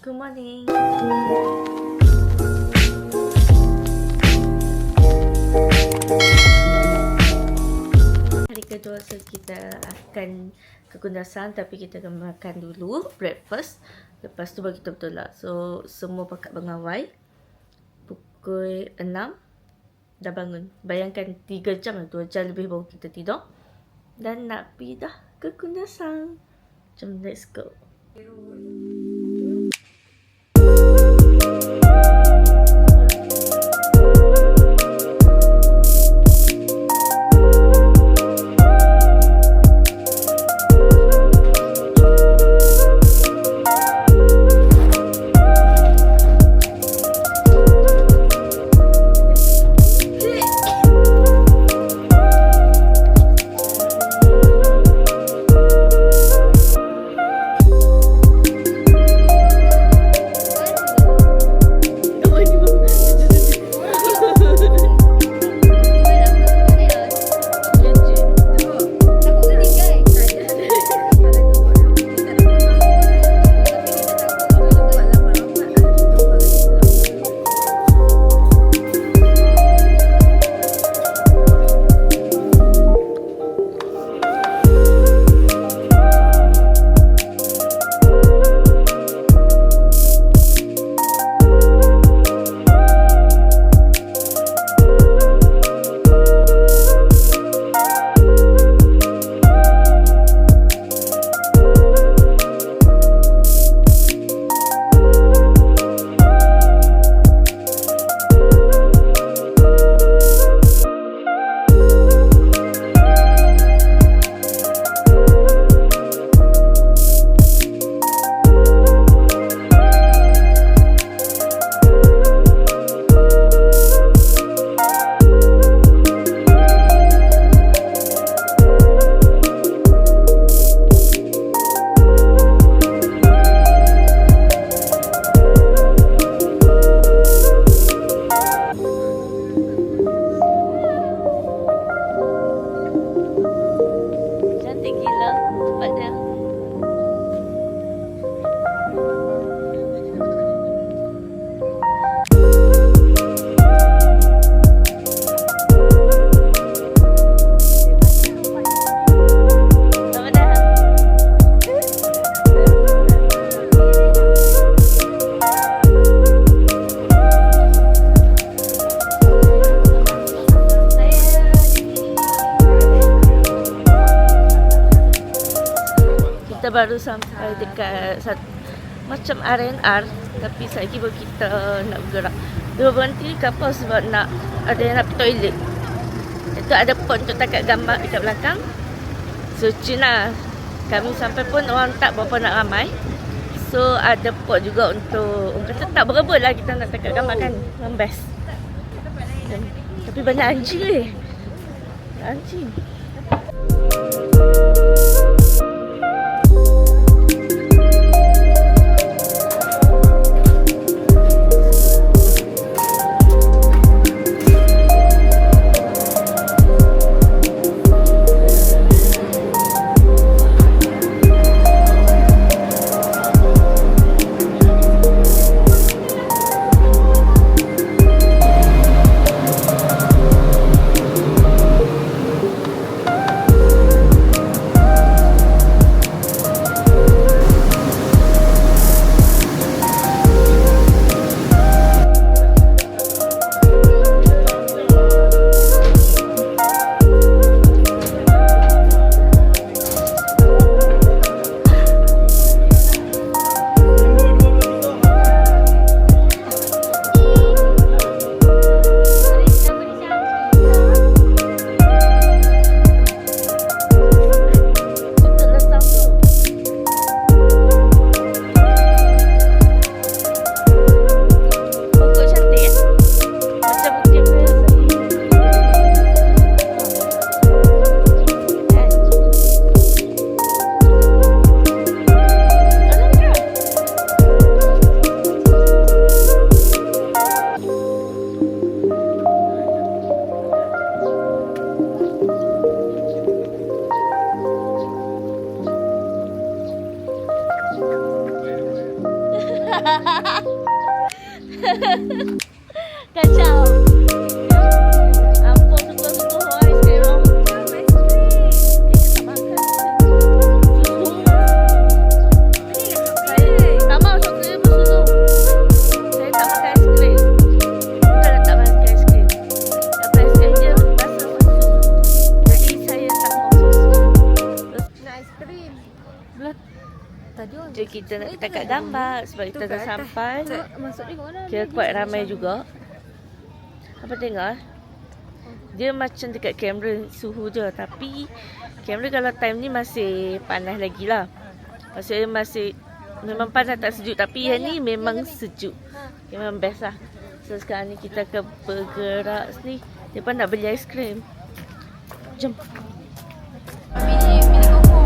Good morning. Hari kedua, so kita akan ke Kundasang, tapi kita akan makan dulu breakfast. Lepas tu bagi betul-betul lah. So semua pakat bengawai. Pukul 6 dah bangun. Bayangkan 3 jam lah, 2 jam lebih baru kita tidur. Dan nak pergi dah ke Kundasang. Jom, let's go. Kita baru sampai dekat macam R&R, tapi lagi baru kita nak bergerak. Dia berhenti kapal sebab nak ada yang nak pergi toilet. Itu ada port untuk tangkap gambar dekat belakang. So Cina, kami sampai pun orang tak berapa nak ramai. So ada port juga untuk orang kata tak berebut lah kita nak tangkap gambar kan. Memang best. Tapi banyak anjing ni. Anjing. Kacau. Ampun suka-suka ais krim. Kita tak makan. Susu. Saya tak mahu coklat pun susu. Saya tak makan ais krim. Bukanlah tak makan ais krim. Tapi ais krim dia rasa susu. Jadi saya tak mahu susu. Nak aiskrim. Belah. Tadi orang Jom kita nak dekat gambar sebab kita dah sampai. Masuk ni kat mana? Kira kuat ramai juga. Apa tengok? Dia macam dekat kamera suhu je. Tapi kamera kalau time ni masih panas lagi lah. Maksudnya masih memang panas tak sejuk. Tapi yang ni memang sejuk. Memang best lah. So sekarang ni kita akan bergerak sini. Depan nak beli aiskrim. Jom. Bini koko.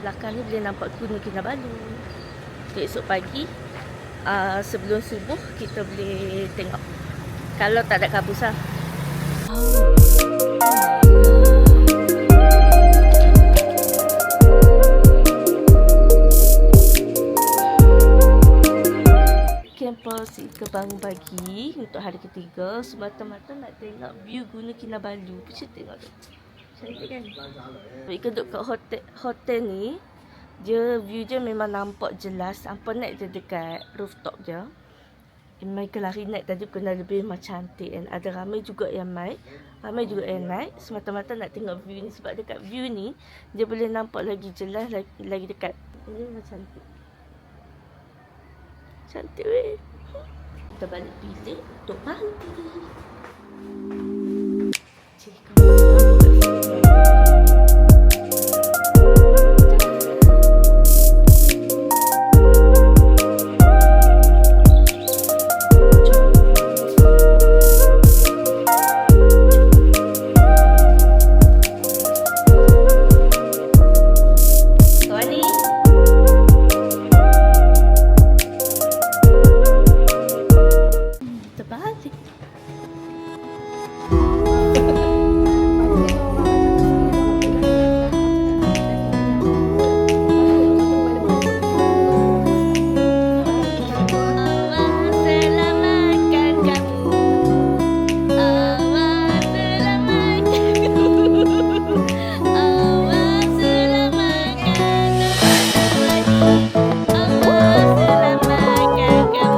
belakang ni boleh nampak Gunung Kinabalu. Esok pagi sebelum subuh kita boleh tengok. Kalau tak ada kabus lah. Kampus ke bangun pagi untuk hari ketiga semata-mata nak tengok view Gunung Kinabalu. Macam tengok tu. Cantik kan? Kita duduk kat hotel ni, dia view je memang nampak jelas. Hampa naik je dekat rooftop je. Mereka lari naik tadi kena lebih macam cantik kan. Ada ramai juga yang naik. Ramai juga yang naik. Semata-mata nak tengok view ni. Sebab dekat view ni, dia boleh nampak lagi jelas, lagi dekat. Ini memang cantik. Cantik weh. Kita balik bilik untuk mandi. Cik, kamu kenapa kat sini? Tuani. Kita balik. Allah selamatkan kamu. Allah selamatkan kamu. Allah selamatkan Tuani. Allah selamatkan kamu.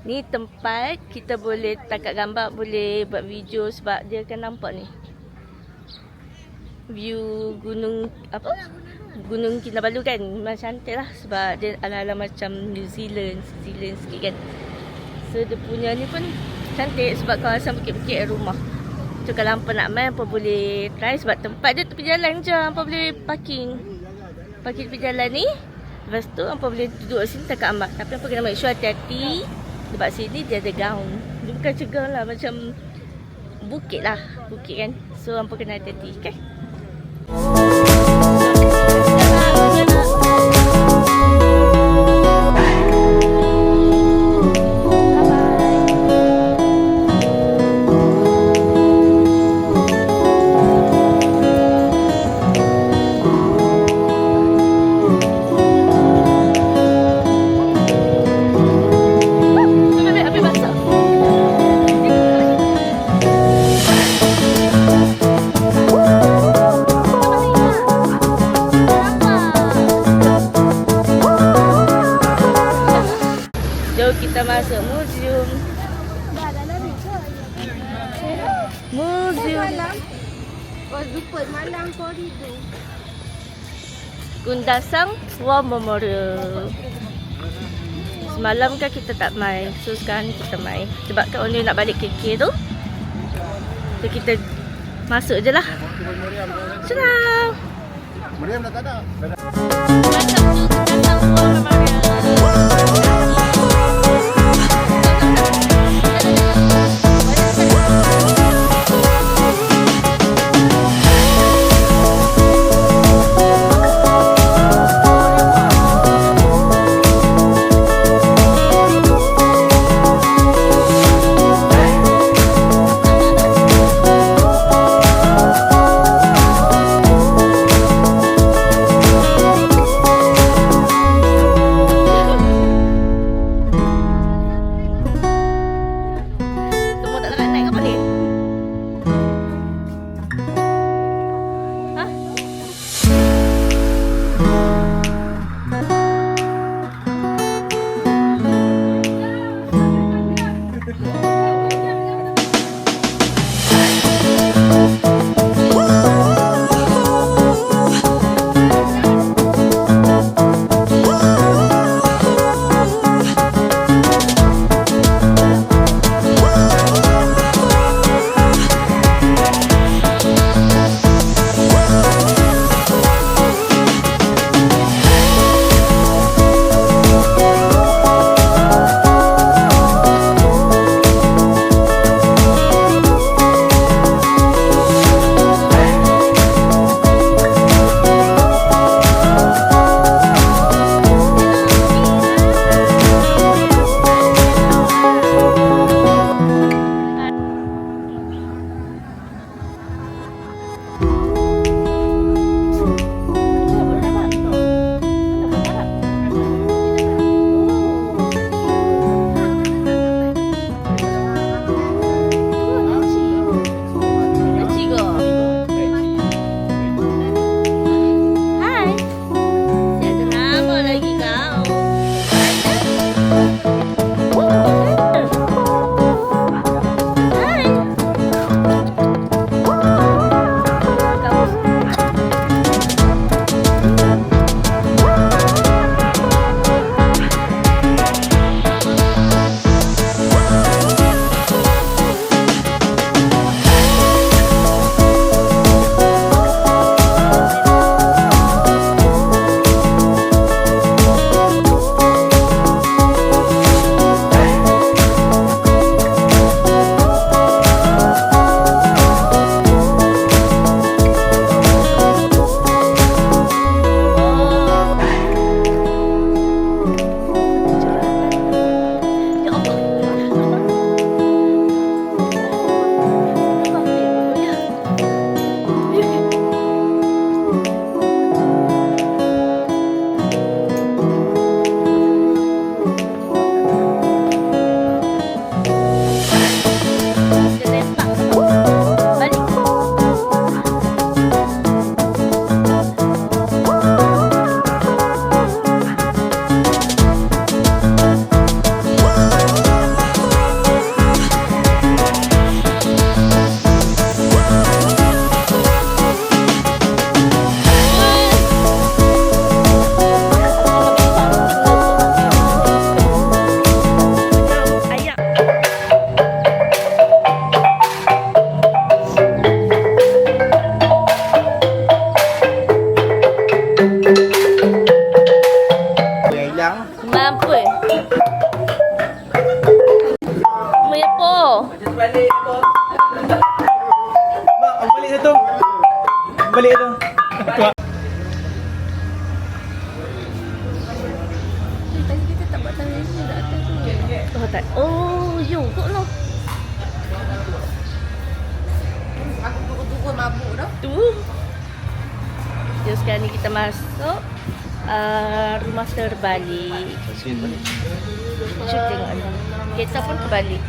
Ni tempat kita boleh tangkap gambar, boleh buat video sebab dia akan nampak ni. View gunung apa? Gunung Kinabalu kan. Memang cantik lah sebab dia ala-ala macam New Zealand sikit kan. So dia punya ni pun cantik sebab kawasan bukit-bukit rumah. So kalau hampa nak main apa boleh try sebab tempat dia tepi jalan je. Hampa boleh parking. Parking tepi jalan ni. Lepas tu hampa boleh duduk sini tangkap gambar. Tapi hampa kena make sure hati-hati. Sebab sini dia ada gaung. Dia bukan cegah lah. Macam bukit lah. Bukit kan. So hampa kena hati-hati. Okay? Jom kita masuk museum. Museum Kau lupa malam koridor. Kundasang War Memorial. Semalam kan kita tak main. So sekarang ni kita main. Sebab kan Onyo nak balik KK tu. So kita masuk je lah. Senang. Meriam dah tak ada. Welcome to Kundasang War Memorial. panjang. Mampu. Mepo. Balik apa? Bang, balik satu. Balik tu. Tadi kita tak buat tali ni dah atas tu. Oh tak. Oh, you kok no. Aku turun-turun mabuk dah. Tu. Jom sekarang ni kita masuk rumah terbalik. Cuba tengok ni. Kereta pun terbalik.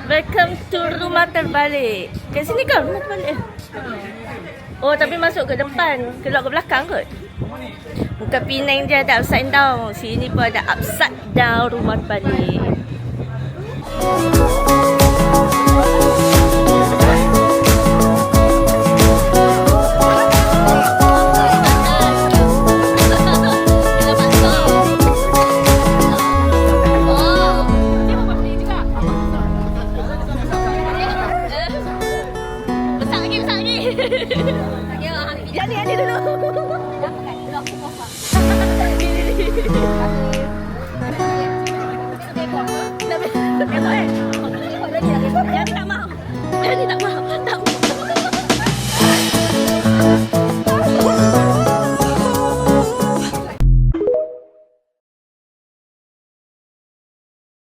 Welcome to rumah terbalik. Kat sini kan rumah terbalik? Oh, tapi masuk ke depan. Keluar ke belakang kot. Bukan Penang je ada upside down. Sini pun ada upside down rumah terbalik. Besar lagi, besar lagi. Yang ni dulu. Dah pakai. Dulu aku pasang.